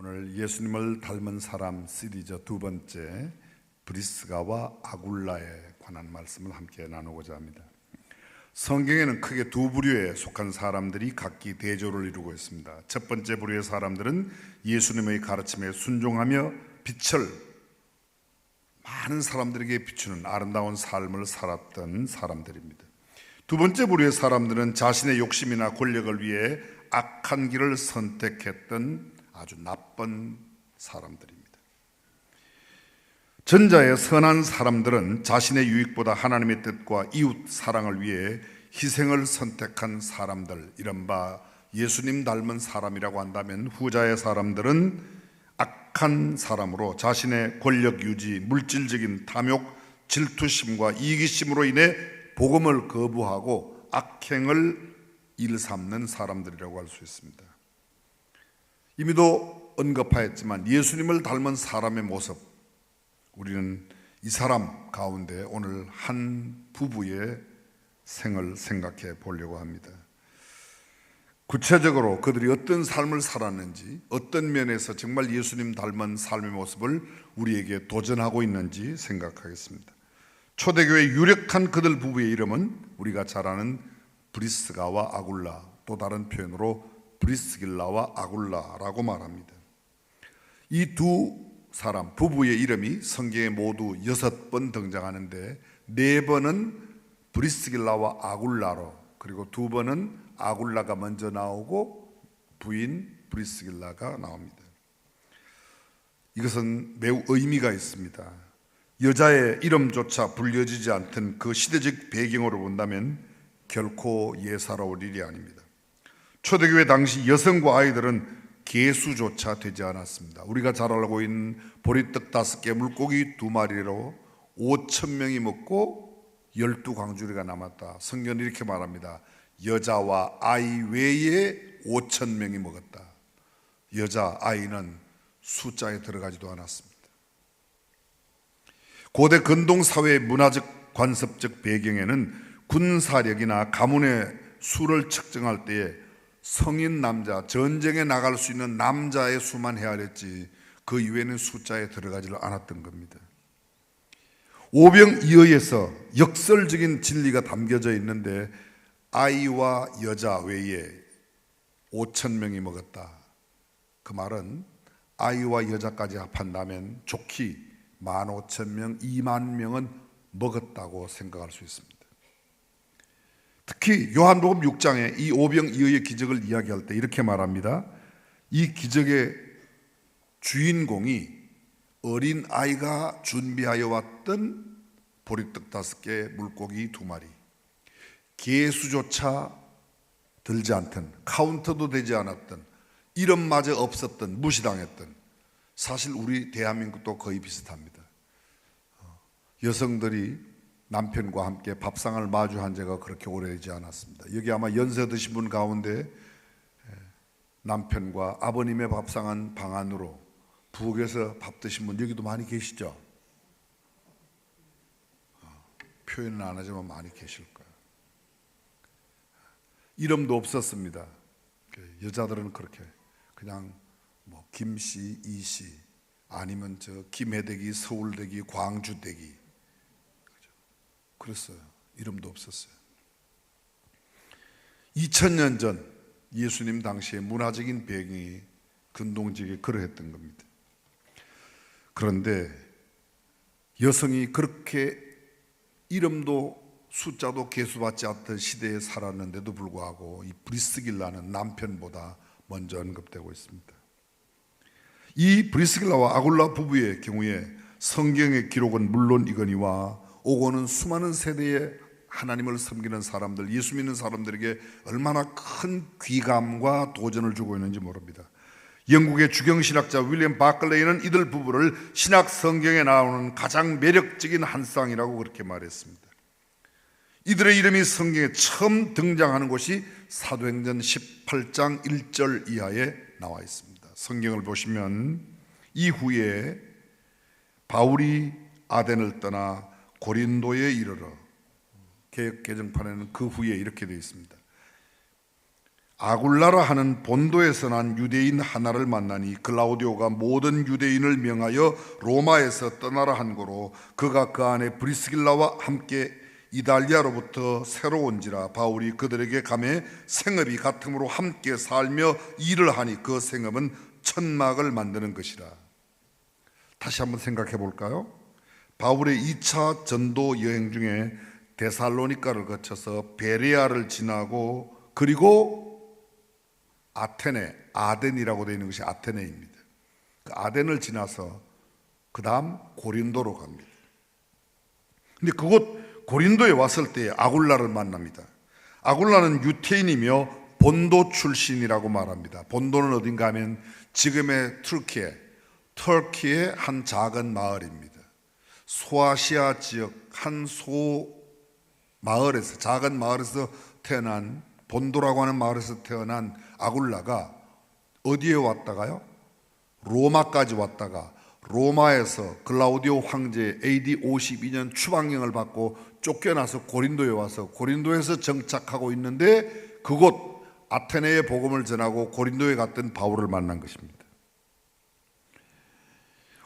오늘 예수님을 닮은 사람 시리즈 두 번째 브리스가와 아굴라에 관한 말씀을 함께 나누고자 합니다. 성경에는 크게 두 부류에 속한 사람들이 각기 대조를 이루고 있습니다. 첫 번째 부류의 사람들은 예수님의 가르침에 순종하며 빛을 많은 사람들에게 비추는 아름다운 삶을 살았던 사람들입니다. 두 번째 부류의 사람들은 자신의 욕심이나 권력을 위해 악한 길을 선택했던 아주 나쁜 사람들입니다. 전자의 선한 사람들은 자신의 유익보다 하나님의 뜻과 이웃 사랑을 위해 희생을 선택한 사람들, 이른바 예수님 닮은 사람이라고 한다면, 후자의 사람들은 악한 사람으로 자신의 권력 유지, 물질적인 탐욕, 질투심과 이기심으로 인해 복음을 거부하고 악행을 일삼는 사람들이라고 할 수 있습니다. 이미도 언급하였지만 예수님을 닮은 사람의 모습, 우리는 이 사람 가운데 오늘 한 부부의 생을 생각해 보려고 합니다. 구체적으로 그들이 어떤 삶을 살았는지, 어떤 면에서 정말 예수님 닮은 삶의 모습을 우리에게 도전하고 있는지 생각하겠습니다. 초대교회 유력한 그들 부부의 이름은 우리가 잘 아는 브리스가와 아굴라, 또 다른 표현으로 브리스길라와 아굴라라고 말합니다. 이 두 사람 부부의 이름이 성경에 모두 6번 등장하는데 4번은 브리스길라와 아굴라로, 그리고 2번은 아굴라가 먼저 나오고 부인 브리스길라가 나옵니다. 이것은 매우 의미가 있습니다. 여자의 이름조차 불려지지 않던 그 시대적 배경으로 본다면 결코 예사로울 일이 아닙니다. 초대교회 당시 여성과 아이들은 개수조차 되지 않았습니다. 우리가 잘 알고 있는 보리떡 5개, 물고기 2마리로 5,000명이 먹고 12광주리가 남았다. 성경은 이렇게 말합니다. 여자와 아이 외에 5,000명이 먹었다. 여자, 아이는 숫자에 들어가지도 않았습니다. 고대 근동사회의 문화적 관습적 배경에는 군사력이나 가문의 수를 측정할 때에 성인 남자, 전쟁에 나갈 수 있는 남자의 수만 헤아렸지 그 이외에는 숫자에 들어가지 않았던 겁니다. 오병이어에서 역설적인 진리가 담겨져 있는데 아이와 여자 외에 5,000명이 먹었다. 그 말은 아이와 여자까지 합한다면 좋게 15,000명, 20,000명은 먹었다고 생각할 수 있습니다. 특히 요한복음 6장에 이 오병이어의 기적을 이야기할 때 이렇게 말합니다. 이 기적의 주인공이 어린 아이가 준비하여 왔던 보리떡 5개, 물고기 2마리, 개수조차 들지 않던, 카운터도 되지 않았던, 이름마저 없었던, 무시당했던, 사실 우리 대한민국도 거의 비슷합니다. 여성들이 남편과 함께 밥상을 마주한 지가 그렇게 오래되지 않았습니다. 여기 아마 연세 드신 분 가운데 남편과 아버님의 밥상한 방 안으로 부엌에서 밥 드신 분 여기도 많이 계시죠? 표현은 안 하지만 많이 계실 거예요. 이름도 없었습니다. 여자들은 그렇게 그냥 뭐 김씨, 이씨, 아니면 저 김해대기, 서울대기, 광주대기, 그랬어요. 이름도 없었어요. 2000년 전 예수님 당시의 문화적인 배경이 근동지역에 그러했던 겁니다. 그런데 여성이 그렇게 이름도 숫자도 계수받지 않던 시대에 살았는데도 불구하고 이 브리스길라는 남편보다 먼저 언급되고 있습니다. 이 브리스길라와 아굴라 부부의 경우에 성경의 기록은 물론 이거니와 오고는 수많은 세대의 하나님을 섬기는 사람들, 예수 믿는 사람들에게 얼마나 큰 귀감과 도전을 주고 있는지 모릅니다. 영국의 주경신학자 윌리엄 바클레이는 이들 부부를 신약 성경에 나오는 가장 매력적인 한 쌍이라고 그렇게 말했습니다. 이들의 이름이 성경에 처음 등장하는 곳이 사도행전 18장 1절 이하에 나와 있습니다. 성경을 보시면 이후에 바울이 아덴을 떠나 고린도에 이르러, 개역 개정판에는 그 후에 이렇게 되어 있습니다. 아굴라라 하는 본도에서 난 유대인 하나를 만나니 글라우디오가 모든 유대인을 명하여 로마에서 떠나라 한 거로 그가 그 안에 브리스길라와 함께 이달리아로부터 새로 온지라. 바울이 그들에게 가매 생업이 같음으로 함께 살며 일을 하니 그 생업은 천막을 만드는 것이라. 다시 한번 생각해 볼까요? 바울의 2차 전도 여행 중에 데살로니가를 거쳐서 베레아를 지나고 그리고 아테네, 아덴이라고 되어 있는 것이 아테네입니다. 그 아덴을 지나서 그 다음 고린도로 갑니다. 근데 그곳 고린도에 왔을 때 아굴라를 만납니다. 아굴라는 유태인이며 본도 출신이라고 말합니다. 본도는 어딘가 하면 지금의 터키의 한 작은 마을입니다. 소아시아 지역 한 마을에서, 작은 마을에서 태어난, 본도라고 하는 마을에서 태어난 아굴라가 어디에 왔다가요? 로마까지 왔다가 로마에서 글라우디오 황제 AD 52년 추방령을 받고 쫓겨나서 고린도에 와서 고린도에서 정착하고 있는데 그곳 아테네에 복음을 전하고 고린도에 갔던 바울을 만난 것입니다.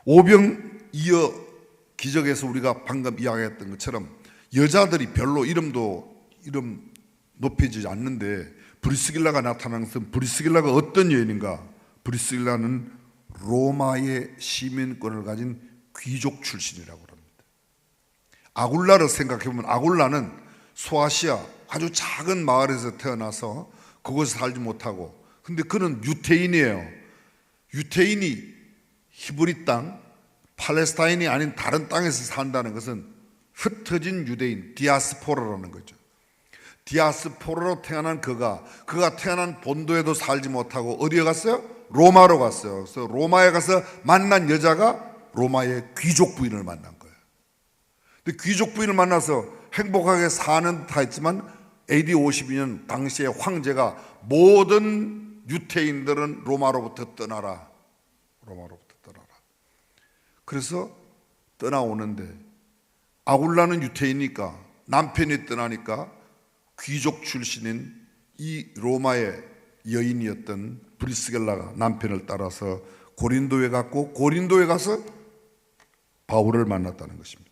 오병이어 기적에서 우리가 방금 이야기했던 것처럼 여자들이 별로 이름 높여지지 않는데 브리스길라가 나타난 것은, 브리스길라가 어떤 여인인가? 브리스길라는 로마의 시민권을 가진 귀족 출신이라고 합니다. 아굴라를 생각해보면 아굴라는 소아시아 아주 작은 마을에서 태어나서 그곳에 살지 못하고, 근데 그는 유태인이에요. 유태인이 히브리 땅, 팔레스타인이 아닌 다른 땅에서 산다는 것은 흩어진 유대인, 디아스포라라는 거죠. 디아스포라로 태어난 그가 태어난 본도에도 살지 못하고 어디에 갔어요? 로마로 갔어요. 그래서 로마에 가서 만난 여자가 로마의 귀족 부인을 만난 거예요. 근데 귀족 부인을 만나서 행복하게 사는 듯 했지만 AD 52년 당시에 황제가 모든 유태인들은 로마로부터 떠나라. 로마로부터 떠나라. 그래서 떠나오는데 아굴라는 유태인이니까 남편이 떠나니까 귀족 출신인 이 로마의 여인이었던 브리스길라가 남편을 따라서 고린도에 갔고 고린도에 가서 바울을 만났다는 것입니다.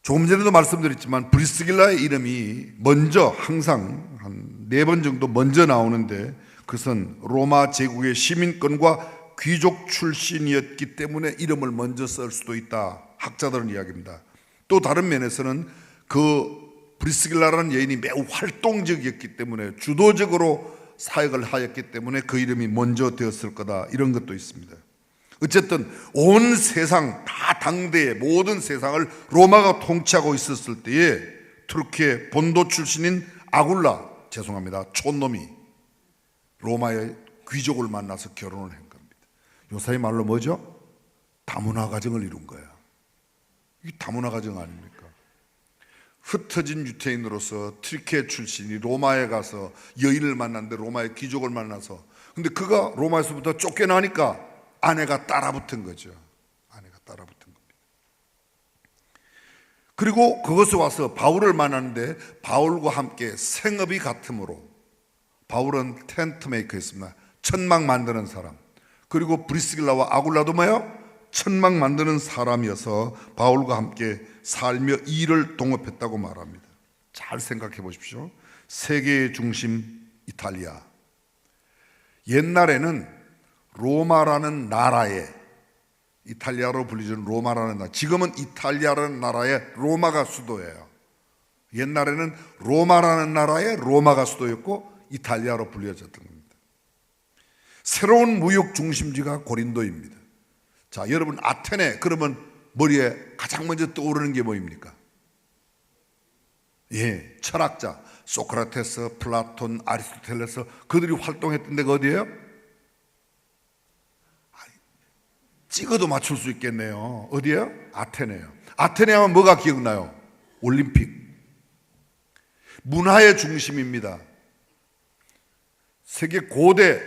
조금 전에도 말씀드렸지만 브리스길라의 이름이 먼저 항상 한 4번 정도 먼저 나오는데 그것은 로마 제국의 시민권과 귀족 출신이었기 때문에 이름을 먼저 쓸 수도 있다. 학자들은 이야기합니다. 또 다른 면에서는 그 브리스길라라는 여인이 매우 활동적이었기 때문에 주도적으로 사역을 하였기 때문에 그 이름이 먼저 되었을 거다. 이런 것도 있습니다. 어쨌든 온 세상 다 당대의 모든 세상을 로마가 통치하고 있었을 때에 터키의 본도 출신인 아굴라, 촌놈이 로마의 귀족을 만나서 결혼을 한 겁니다. 요사이 말로 뭐죠? 다문화 가정을 이룬 거야. 이게 다문화 가정 아닙니까? 흩어진 유태인으로서 터키 출신이 로마에 가서 여인을 만났는데 로마의 귀족을 만나서, 근데 그가 로마에서부터 쫓겨나니까 아내가 따라붙은 거죠. 아내가 따라붙은 겁니다. 그리고 그것에 와서 바울을 만났는데 바울과 함께 생업이 같으므로, 바울은 텐트 메이커였습니다. 천막 만드는 사람. 그리고 브리스길라와 아굴라도 뭐예요? 천막 만드는 사람이어서 바울과 함께 살며 일을 동업했다고 말합니다. 잘 생각해 보십시오. 세계의 중심 이탈리아. 옛날에는 로마라는 나라에, 이탈리아로 불리는 로마라는 나라, 지금은 이탈리아라는 나라의 로마가 수도예요. 옛날에는 로마라는 나라의 로마가 수도였고 이탈리아로 불려졌던 겁니다. 새로운 무역 중심지가 고린도입니다. 자, 여러분 아테네 그러면 머리에 가장 먼저 떠오르는 게 뭐입니까? 예, 철학자 소크라테스, 플라톤, 아리스토텔레스, 그들이 활동했던 데가 어디예요? 찍어도 맞출 수 있겠네요. 어디예요? 아테네요. 아테네 하면 뭐가 기억나요? 올림픽. 문화의 중심입니다. 고대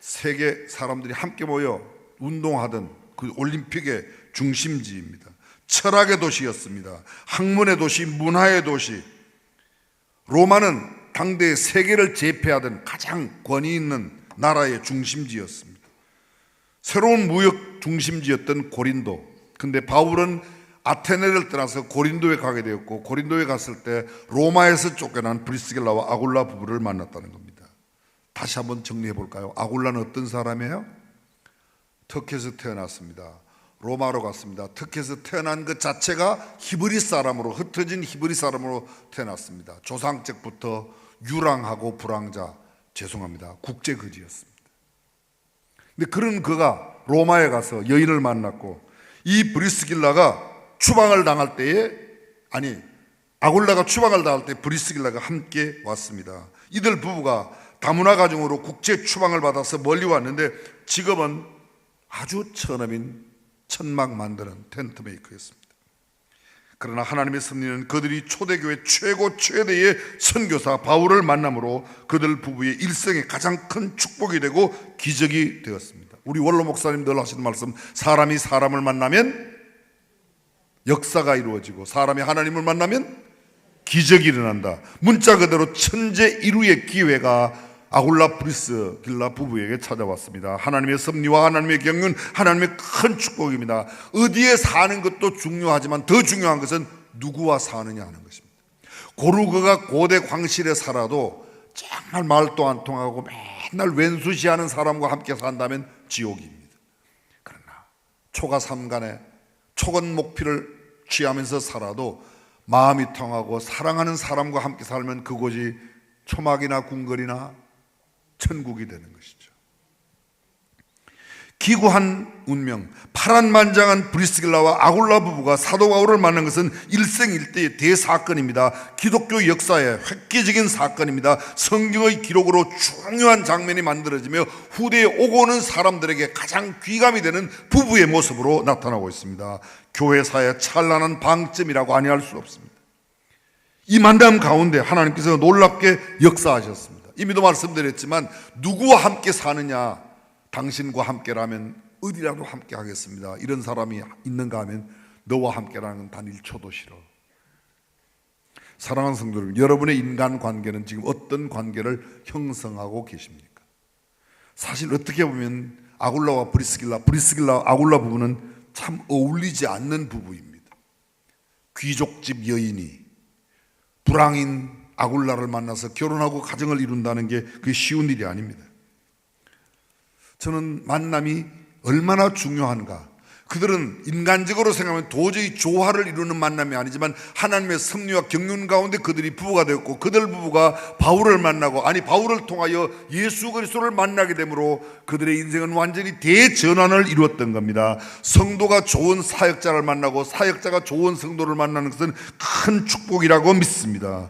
세계 사람들이 함께 모여 운동하던 그 올림픽의 중심지입니다. 철학의 도시였습니다. 학문의 도시, 문화의 도시. 로마는 당대 세계를 제패하던 가장 권위 있는 나라의 중심지였습니다. 새로운 무역 중심지였던 고린도. 근데 바울은 아테네를 떠나서 고린도에 가게 되었고, 고린도에 갔을 때 로마에서 쫓겨난 브리스길라와 아굴라 부부를 만났다는 겁니다. 다시 한번 정리해 볼까요? 아굴라는 어떤 사람이에요? 터키에서 태어났습니다. 로마로 갔습니다. 터키에서 태어난 것 자체가 히브리 사람으로, 흩어진 히브리 사람으로 태어났습니다. 조상적부터 유랑하고 불황자, 죄송합니다, 국제거지였습니다. 근데 그런 그가 로마에 가서 여인을 만났고, 이 브리스길라가 추방을 당할 때에, 아굴라가 추방을 당할 때 브리스길라가 함께 왔습니다. 이들 부부가 다문화 가정으로 국제 추방을 받아서 멀리 왔는데 직업은 아주 천업인 천막 만드는 텐트 메이커였습니다. 그러나 하나님의 섭리는 그들이 초대교회 최대의 선교사 바울을 만남으로 그들 부부의 일생의 가장 큰 축복이 되고 기적이 되었습니다. 우리 원로 목사님 늘 하시는 말씀, 사람이 사람을 만나면 역사가 이루어지고 사람이 하나님을 만나면 기적이 일어난다. 문자 그대로 천재 이루의 기회가 아굴라 브리스길라 부부에게 찾아왔습니다. 하나님의 섭리와 하나님의 경륜, 하나님의 큰 축복입니다. 어디에 사는 것도 중요하지만 더 중요한 것은 누구와 사느냐 하는 것입니다. 고르그가 고대 광실에 살아도 정말 말도 안 통하고 맨날 왼수시하는 사람과 함께 산다면 지옥입니다. 그러나 초가 삼간에 초건 목피를 취하면서 살아도 마음이 통하고 사랑하는 사람과 함께 살면 그곳이 초막이나 궁궐이나 천국이 되는 것이죠. 기구한 운명, 파란만장한 브리스길라와 아굴라 부부가 사도 바울을 만난 것은 일생일대의 대사건입니다. 기독교 역사의 획기적인 사건입니다. 성경의 기록으로 중요한 장면이 만들어지며 후대에 오고 오는 사람들에게 가장 귀감이 되는 부부의 모습으로 나타나고 있습니다. 교회사의 찬란한 방점이라고 아니할 수 없습니다. 이 만남 가운데 하나님께서 놀랍게 역사하셨습니다. 이미도 말씀드렸지만 누구와 함께 사느냐, 당신과 함께라면 어디라도 함께 하겠습니다. 이런 사람이 있는가 하면 너와 함께라는 단 1초도 싫어. 사랑하는 성도 여러분, 여러분의 인간관계는 지금 어떤 관계를 형성하고 계십니까? 사실 어떻게 보면 아굴라와 브리스길라 아굴라 부부는 참 어울리지 않는 부부입니다. 귀족집 여인이 불황인 아굴라를 만나서 결혼하고 가정을 이룬다는 게 그게 쉬운 일이 아닙니다. 저는 만남이 얼마나 중요한가. 그들은 인간적으로 생각하면 도저히 조화를 이루는 만남이 아니지만 하나님의 섭리와 경륜 가운데 그들이 부부가 되었고, 그들 부부가 바울을 만나고, 바울을 통하여 예수 그리스도를 만나게 되므로 그들의 인생은 완전히 대전환을 이루었던 겁니다. 성도가 좋은 사역자를 만나고 사역자가 좋은 성도를 만나는 것은 큰 축복이라고 믿습니다.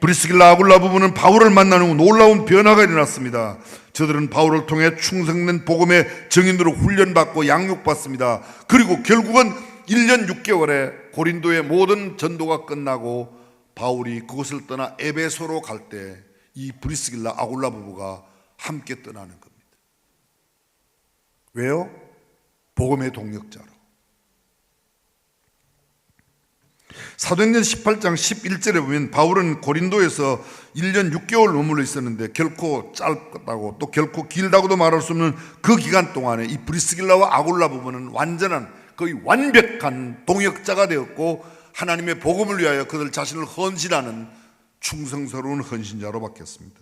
브리스길라 아굴라 부부는 바울을 만나는 후 놀라운 변화가 일어났습니다. 저들은 바울을 통해 충성된 복음의 증인으로 훈련받고 양육받습니다. 그리고 결국은 1년 6개월에 고린도의 모든 전도가 끝나고 바울이 그곳을 떠나 에베소로 갈 때 이 브리스길라 아굴라 부부가 함께 떠나는 겁니다. 왜요? 복음의 동력자로. 사도행전 18장 11절에 보면 바울은 고린도에서 1년 6개월 머물러 있었는데 결코 짧다고 또 결코 길다고도 말할 수 없는 그 기간 동안에 이 브리스길라와 아굴라 부부는 완전한 거의 완벽한 동역자가 되었고 하나님의 복음을 위하여 그들 자신을 헌신하는 충성스러운 헌신자로 바뀌었습니다.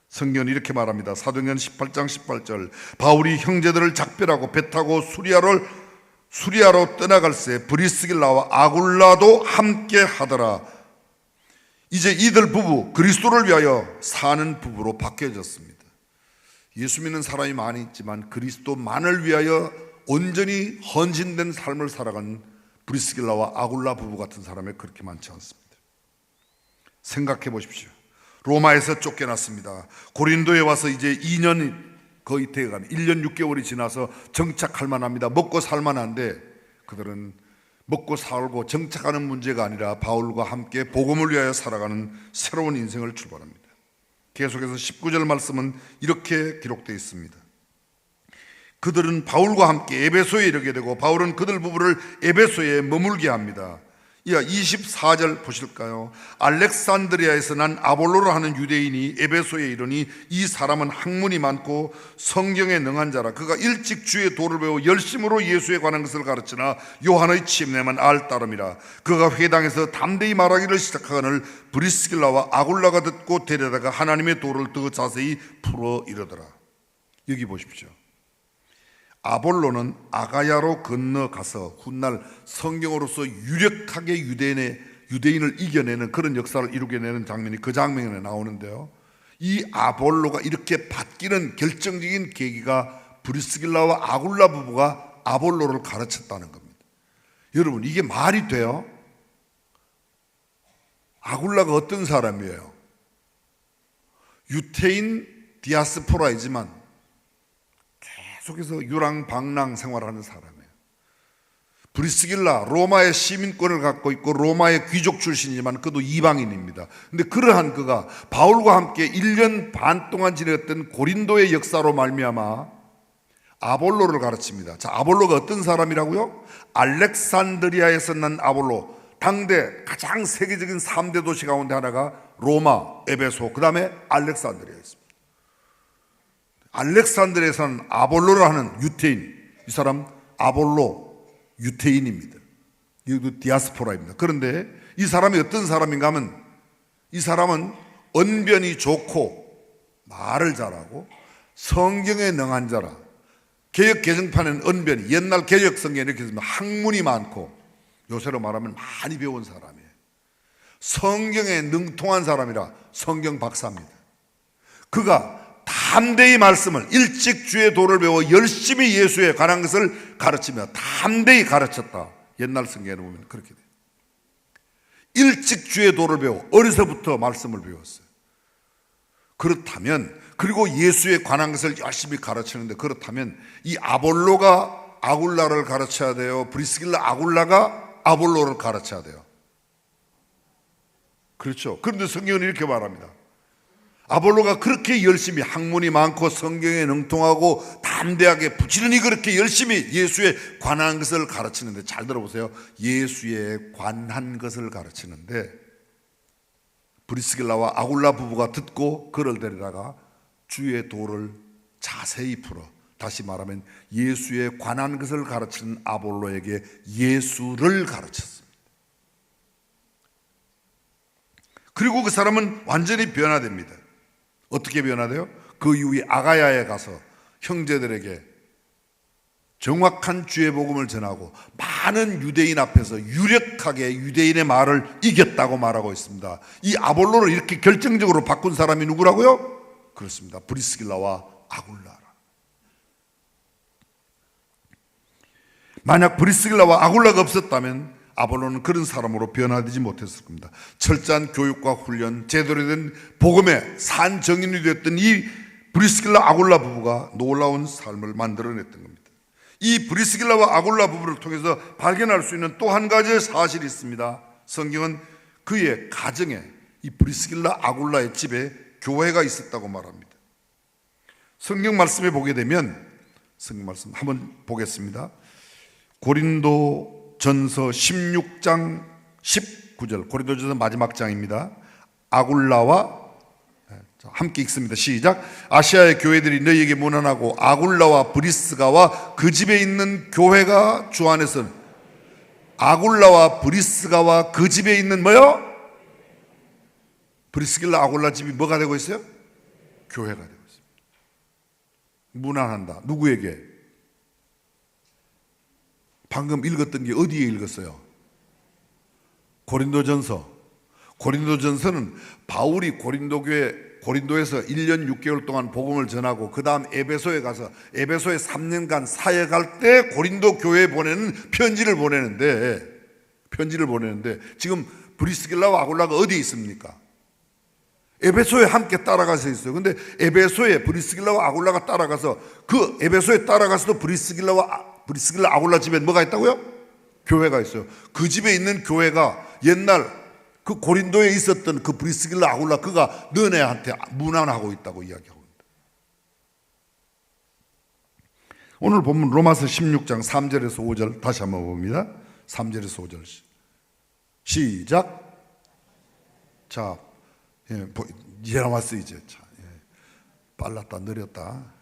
성경은 이렇게 말합니다. 사도행전 18장 18절, 바울이 형제들을 작별하고 배 타고 수리아로 떠나갈새 브리스길라와 아굴라도 함께 하더라. 이제 이들 부부 그리스도를 위하여 사는 부부로 바뀌어졌습니다. 예수 믿는 사람이 많이 있지만 그리스도만을 위하여 온전히 헌신된 삶을 살아가는 브리스길라와 아굴라 부부 같은 사람이 그렇게 많지 않습니다. 생각해 보십시오. 로마에서 쫓겨났습니다. 고린도에 와서 이제 2년이 거의 돼가는 1년 6개월이 지나서 정착할 만합니다. 먹고 살 만한데 그들은 먹고 살고 정착하는 문제가 아니라 바울과 함께 복음을 위하여 살아가는 새로운 인생을 출발합니다. 계속해서 19절 말씀은 이렇게 기록되어 있습니다. 그들은 바울과 함께 에베소에 이르게 되고 바울은 그들 부부를 에베소에 머물게 합니다. 이하 24절 보실까요? 알렉산드리아에서 난 아볼로라 하는 유대인이 에베소에 이르니 이 사람은 학문이 많고 성경에 능한 자라. 그가 일찍 주의 도를 배워 열심으로 예수에 관한 것을 가르치나 요한의 침례만 알 따름이라. 그가 회당에서 담대히 말하기를 시작하거늘 브리스길라와 아굴라가 듣고 데려다가 하나님의 도를 더 자세히 풀어 이르더라. 여기 보십시오. 아볼로는 아가야로 건너가서 훗날 성경으로서 유력하게 유대인을 이겨내는 그런 역사를 이루게내는 장면이 그 장면에 나오는데요, 이 아볼로가 이렇게 바뀌는 결정적인 계기가 브리스길라와 아굴라 부부가 아볼로를 가르쳤다는 겁니다. 여러분, 이게 말이 돼요? 아굴라가 어떤 사람이에요? 유태인 디아스포라이지만 계속해서 유랑방랑 생활하는 사람이에요. 브리스길라 로마의 시민권을 갖고 있고 로마의 귀족 출신이지만 그도 이방인입니다. 근데 그러한 그가 바울과 함께 1년 반 동안 지냈던 고린도의 역사로 말미암아 아볼로를 가르칩니다. 자, 아볼로가 어떤 사람이라고요? 알렉산드리아에서 난 아볼로. 당대 가장 세계적인 3대 도시 가운데 하나가 로마, 에베소, 그 다음에 알렉산드리아였습니다. 알렉산드리아에서는 아볼로라 하는 유태인, 이 사람 아볼로 유태인입니다. 이것도 디아스포라입니다. 그런데 이 사람이 어떤 사람인가 하면 이 사람은 언변이 좋고 말을 잘하고 성경에 능한 자라. 개역 개정판에는 언변이, 옛날 개역 성경에 이렇게 있습니다. 학문이 많고 요새로 말하면 많이 배운 사람이에요. 성경에 능통한 사람이라 성경 박사입니다. 그가 담대히 말씀을, 일찍 주의 도를 배워 열심히 예수에 관한 것을 가르치며 담대히 가르쳤다. 옛날 성경에 보면 그렇게 돼요. 일찍 주의 도를 배워 어려서부터 말씀을 배웠어요. 그렇다면, 그리고 예수에 관한 것을 열심히 가르치는데, 그렇다면 이 아볼로가 아굴라를 가르쳐야 돼요? 브리스길라 아굴라가 아볼로를 가르쳐야 돼요? 그렇죠. 그런데 성경은 이렇게 말합니다. 아볼로가 그렇게 열심히, 학문이 많고 성경에 능통하고 담대하게 부지런히 그렇게 열심히 예수에 관한 것을 가르치는데, 잘 들어보세요. 예수에 관한 것을 가르치는데 브리스길라와 아굴라 부부가 듣고 그를 데려다가 주의 도를 자세히 풀어, 다시 말하면 예수에 관한 것을 가르치는 아볼로에게 예수를 가르쳤습니다. 그리고 그 사람은 완전히 변화됩니다. 어떻게 변화돼요? 그 이후에 아가야에 가서 형제들에게 정확한 주의 복음을 전하고 많은 유대인 앞에서 유력하게 유대인의 말을 이겼다고 말하고 있습니다. 이 아볼로를 이렇게 결정적으로 바꾼 사람이 누구라고요? 그렇습니다. 브리스길라와 아굴라. 만약 브리스길라와 아굴라가 없었다면 아볼로는 그런 사람으로 변화되지 못했을 겁니다. 철저한 교육과 훈련, 제대로 된 복음의 산 정인이 되었던 이 브리스길라 아굴라 부부가 놀라운 삶을 만들어냈던 겁니다. 이 브리스길라와 아굴라 부부를 통해서 발견할 수 있는 또 한 가지의 사실이 있습니다. 성경은 그의 가정에, 이 브리스길라 아굴라의 집에 교회가 있었다고 말합니다. 성경 말씀에 보게 되면, 성경 말씀 한번 보겠습니다. 고린도 전서 16장 19절, 고린도전서 마지막 장입니다. 아굴라와 함께 읽습니다. 시작. 아시아의 교회들이 너희에게 문안하고 아굴라와 브리스가와 그 집에 있는 교회가 주 안에서. 아굴라와 브리스가와 그 집에 있는 뭐요? 브리스길라 아굴라 집이 뭐가 되고 있어요? 교회가 되고 있습니다. 문안한다. 누구에게? 방금 읽었던 게 어디에 읽었어요? 고린도전서. 고린도전서는 바울이 고린도에서 1년 6개월 동안 복음을 전하고 그 다음 에베소에 가서 에베소에 3년간 사역할 때 고린도 교회에 보내는 편지를 보내는데 지금 브리스길라와 아굴라가 어디에 있습니까? 에베소에 함께 따라가서 있어요. 근데 에베소에 브리스길라와 아굴라가 따라가서, 그 에베소에 따라가서도 브리스길라 아굴라 집에 뭐가 있다고요? 교회가 있어요. 그 집에 있는 교회가 옛날 그 고린도에 있었던 그 브리스길라 아굴라, 그가 너네한테 문안하고 있다고 이야기하고 있다. 오늘 본문 로마서 16장 3절에서 5절 다시 한번 봅니다. 3절에서 5절. 시작. 자, 이제 나왔어 이제. 자, 빨랐다 느렸다.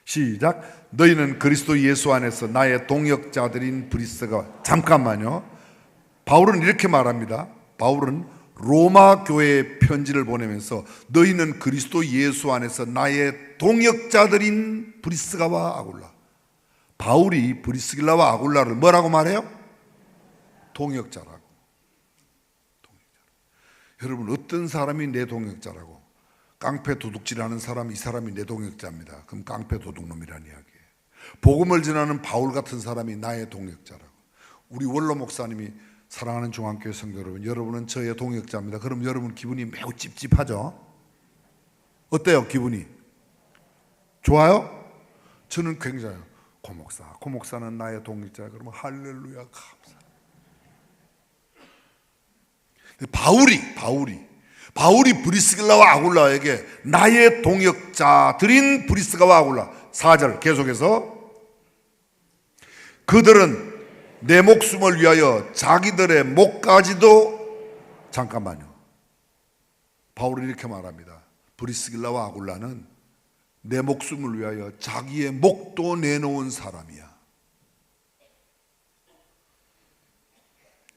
시작. 너희는 그리스도 예수 안에서 나의 동역자들인 브리스가. 잠깐만요. 바울은 이렇게 말합니다. 바울은 로마 교회에 편지를 보내면서 너희는 그리스도 예수 안에서 나의 동역자들인 브리스가와 아굴라. 바울이 브리스길라와 아굴라를 뭐라고 말해요? 동역자라고. 여러분, 어떤 사람이 내 동역자라고? 깡패 도둑질하는 사람, 이 사람이 내 동역자입니다. 그럼 깡패 도둑놈이라는 이야기예요. 복음을 전하는 바울 같은 사람이 나의 동역자라고. 우리 원로 목사님이 사랑하는 중앙교회 성도 여러분, 여러분은 저의 동역자입니다. 그럼 여러분 기분이 매우 찝찝하죠? 어때요 기분이? 좋아요? 저는 굉장히 고 목사는 나의 동역자. 그러면 할렐루야 감사. 바울이 브리스길라와 아굴라에게 나의 동역자들인 브리스가와 아굴라. 4절 계속해서 그들은 내 목숨을 위하여 자기들의 목까지도. 잠깐만요. 바울이 이렇게 말합니다. 브리스길라와 아굴라는 내 목숨을 위하여 자기의 목도 내놓은 사람이야.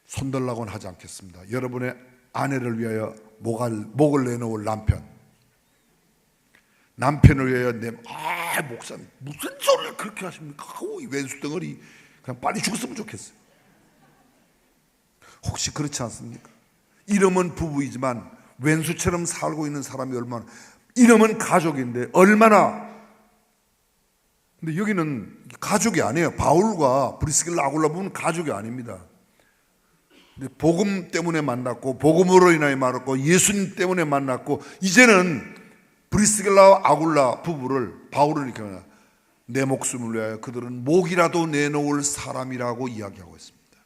손들라고는 하지 않겠습니다. 여러분의 아내를 위하여 목을 내놓을 남편을 위하여 목사님 무슨 소리를 그렇게 하십니까? 이 왼수 덩어리 그냥 빨리 죽었으면 좋겠어요. 혹시 그렇지 않습니까? 이름은 부부이지만 왼수처럼 살고 있는 사람이 얼마나, 이름은 가족인데 얼마나. 근데 여기는 가족이 아니에요. 바울과 브리스길라 아굴라 부부는 가족이 아닙니다. 근데 복음 때문에 만났고 복음으로 인하여 만났고 예수님 때문에 만났고, 이제는 브리스길라 아굴라 부부를 바울은 이렇게 말합니다. 내 목숨을 위하여 그들은 목이라도 내놓을 사람이라고 이야기하고 있습니다.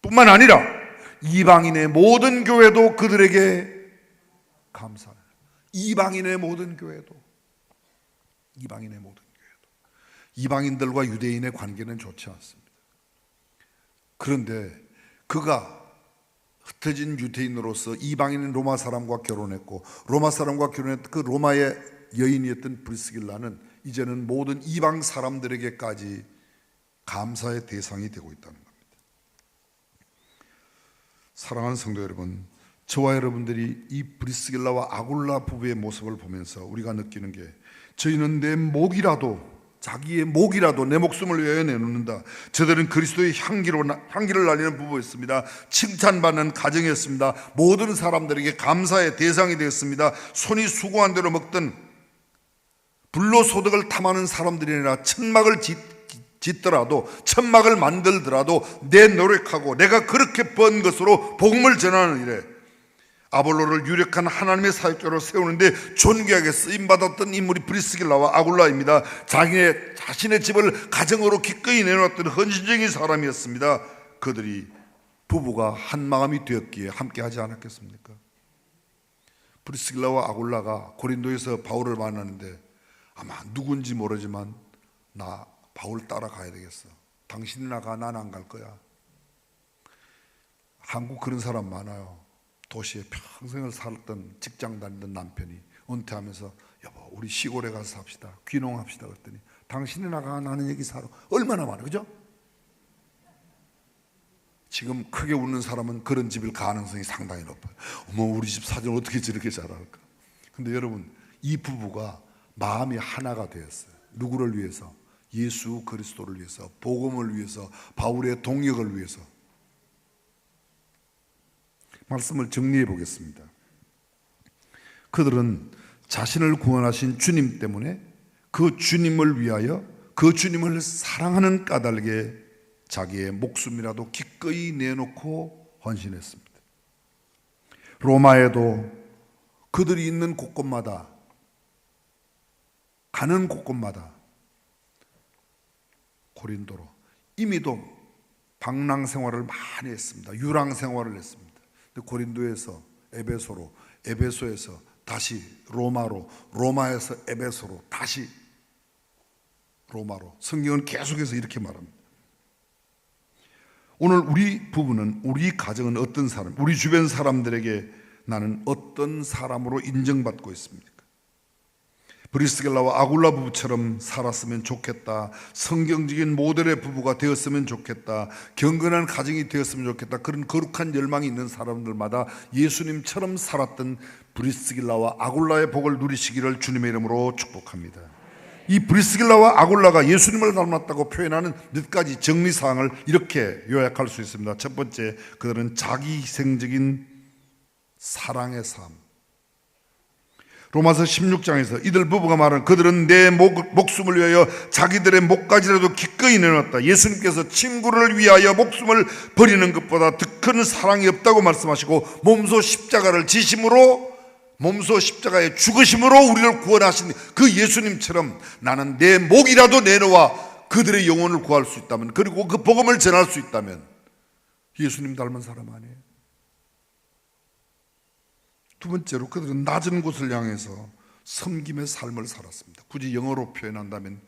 뿐만 아니라 이방인의 모든 교회도 그들에게 감사해요. 이방인의 모든 교회도. 이방인들과 유대인의 관계는 좋지 않습니다. 그런데 그가 흩어진 유대인으로서 이방인 로마 사람과 결혼했고, 로마 사람과 결혼했던 그 로마의 여인이었던 브리스길라는 이제는 모든 이방 사람들에게까지 감사의 대상이 되고 있다는 겁니다. 사랑하는 성도 여러분, 저와 여러분들이 이 브리스길라와 아굴라 부부의 모습을 보면서 우리가 느끼는 게, 저희는 내 목이라도, 자기의 목이라도 내 목숨을 위하여 내놓는다. 저들은 그리스도의 향기를 날리는 부부였습니다. 칭찬받는 가정이었습니다. 모든 사람들에게 감사의 대상이 되었습니다. 손이 수고한 대로 먹던 불로소득을 탐하는 사람들이 아니라 천막을 짓더라도, 천막을 만들더라도 내 노력하고 내가 그렇게 번 것으로 복음을 전하는 일에 아볼로를 유력한 하나님의 사역자로 세우는데 존귀하게 쓰임받았던 인물이 브리스길라와 아굴라입니다. 자신의 집을 가정으로 기꺼이 내놓았던 헌신적인 사람이었습니다. 그들이 부부가 한 마음이 되었기에 함께 하지 않았겠습니까? 브리스길라와 아굴라가 고린도에서 바울을 만나는데, 아마 누군지 모르지만 나 바울 따라가야 되겠어. 당신이 나가, 난 안 갈 거야. 한국 그런 사람 많아요. 도시에 평생을 살았던, 직장 다니던 남편이 은퇴하면서 여보 우리 시골에 가서 삽시다, 귀농합시다 그랬더니 당신이 나가, 나는 여기 살아. 얼마나 많아, 그죠? 지금 크게 웃는 사람은 그런 집일 가능성이 상당히 높아요. 어머 우리 집 사정 어떻게 저렇게 잘할까. 근데 여러분, 이 부부가 마음이 하나가 되었어요. 누구를 위해서? 예수 그리스도를 위해서, 복음을 위해서, 바울의 동역을 위해서. 말씀을 정리해 보겠습니다. 그들은 자신을 구원하신 주님 때문에 그 주님을 위하여, 그 주님을 사랑하는 까닭에 자기의 목숨이라도 기꺼이 내놓고 헌신했습니다. 로마에도 그들이 있는 곳곳마다, 가는 곳곳마다, 고린도로 이미도 방랑 생활을 많이 했습니다. 유랑 생활을 했습니다. 고린도에서 에베소로, 에베소에서 다시 로마로, 로마에서 에베소로, 다시 로마로. 성경은 계속해서 이렇게 말합니다. 오늘 우리 부부는, 우리 가정은 어떤 사람, 우리 주변 사람들에게 나는 어떤 사람으로 인정받고 있습니까? 브리스길라와 아굴라 부부처럼 살았으면 좋겠다, 성경적인 모델의 부부가 되었으면 좋겠다, 경건한 가정이 되었으면 좋겠다, 그런 거룩한 열망이 있는 사람들마다 예수님처럼 살았던 브리스길라와 아굴라의 복을 누리시기를 주님의 이름으로 축복합니다. 이 브리스길라와 아굴라가 예수님을 닮았다고 표현하는 몇 가지 정리사항을 이렇게 요약할 수 있습니다. 첫 번째, 그들은 자기희생적인 사랑의 삶. 로마서 16장에서 이들 부부가 말하는 그들은 내 목숨을 위하여 자기들의 목까지라도 기꺼이 내놓았다. 예수님께서 친구를 위하여 목숨을 버리는 것보다 더 큰 사랑이 없다고 말씀하시고, 몸소 십자가를 지심으로, 몸소 십자가에 죽으심으로 우리를 구원하신 그 예수님처럼 나는 내 목이라도 내놓아 그들의 영혼을 구할 수 있다면, 그리고 그 복음을 전할 수 있다면 예수님 닮은 사람 아니에요? 두 번째로, 그들은 낮은 곳을 향해서 섬김의 삶을 살았습니다. 굳이 영어로 표현한다면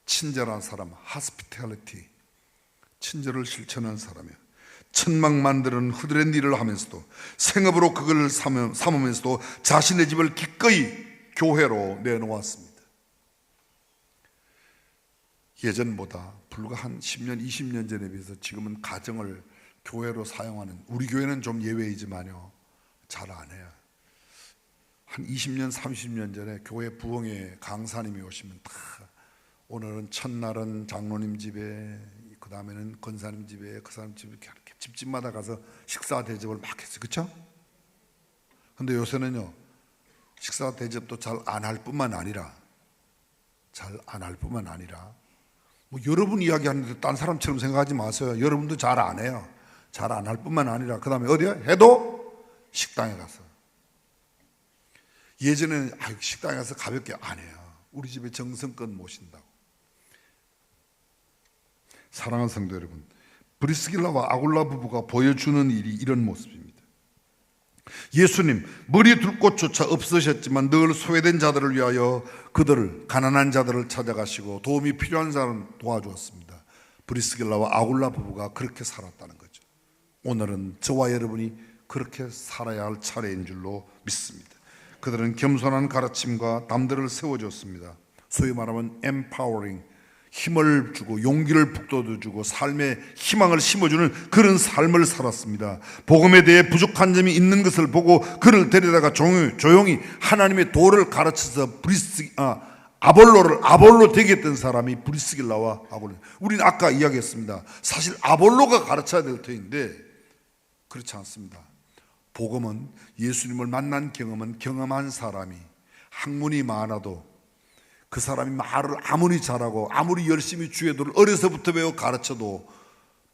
친절한 사람, hospitality, 친절을 실천한 사람이에요. 천막만드는 후드렛 일을 하면서도, 생업으로 그걸 삼으면서도 자신의 집을 기꺼이 교회로 내놓았습니다. 예전보다 불과 한 10년, 20년 전에 비해서 지금은 가정을 교회로 사용하는, 우리 교회는 좀 예외이지만요, 잘 안 해요. 한 20년, 30년 전에 교회 부흥회 강사님이 오시면 다, 오늘은 첫날은 장로님 집에, 그 다음에는 권사님 집에, 그 사람 집에 이렇게 집집마다 가서 식사 대접을 막 했어요. 그렇죠? 근데 요새는요, 식사 대접도 잘 안 할 뿐만 아니라, 뭐 여러분 이야기하는데 딴 사람처럼 생각하지 마세요. 여러분도 잘 안 해요. 잘 안 할 뿐만 아니라, 그 다음에 어디야? 해도 식당에 가서. 예전에는 식당에 가서 가볍게 안 해요. 우리 집에 정성껏 모신다고. 사랑하는 성도 여러분, 브리스길라와 아굴라 부부가 보여주는 일이 이런 모습입니다. 예수님, 머리 둘 곳조차 없으셨지만 늘 소외된 자들을 위하여 그들을, 가난한 자들을 찾아가시고 도움이 필요한 사람 도와주었습니다. 브리스길라와 아굴라 부부가 그렇게 살았다는 거죠. 오늘은 저와 여러분이 그렇게 살아야 할 차례인 줄로 믿습니다. 그들은 겸손한 가르침과 담대를 세워줬습니다. 소위 말하면 empowering, 힘을 주고 용기를 북돋워주고 삶의 희망을 심어주는 그런 삶을 살았습니다. 복음에 대해 부족한 점이 있는 것을 보고 그를 데려다가 조용히 하나님의 도를 가르쳐서 아볼로 되게 했던 사람이 브리스길라와 아굴라. 우리는 아까 이야기했습니다. 사실 아볼로가 가르쳐야 될 터인데 그렇지 않습니다. 복음은, 예수님을 만난 경험은 경험한 사람이, 학문이 많아도 그 사람이 말을 아무리 잘하고 아무리 열심히 주의 도를 어려서부터 배워 가르쳐도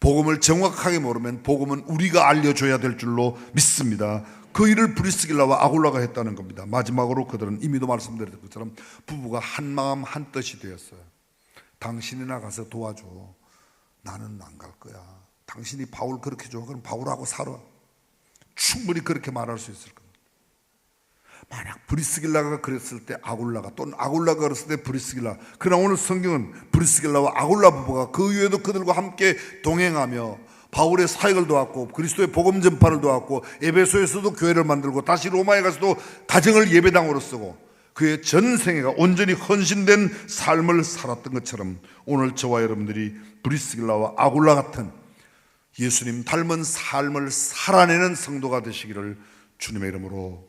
복음을 정확하게 모르면 복음은 우리가 알려줘야 될 줄로 믿습니다. 그 일을 브리스길라와 아굴라가 했다는 겁니다. 마지막으로 그들은, 이미도 말씀드렸던 것처럼 부부가 한 마음 한 뜻이 되었어요. 당신이나 가서 도와줘. 나는 안 갈 거야. 당신이 바울 그렇게 좋아, 그럼 바울하고 살아. 충분히 그렇게 말할 수 있을 겁니다. 만약 브리스길라가 그랬을 때 아굴라가, 또는 아굴라가 그랬을 때 브리스길라, 그러나 오늘 성경은 브리스길라와 아굴라 부부가 그 이후에도 그들과 함께 동행하며 바울의 사역을 도왔고 그리스도의 복음 전파를 도왔고 에베소에서도 교회를 만들고 다시 로마에 가서도 가정을 예배당으로 쓰고 그의 전생애가 온전히 헌신된 삶을 살았던 것처럼 오늘 저와 여러분들이 브리스길라와 아굴라 같은 예수님 닮은 삶을 살아내는 성도가 되시기를 주님의 이름으로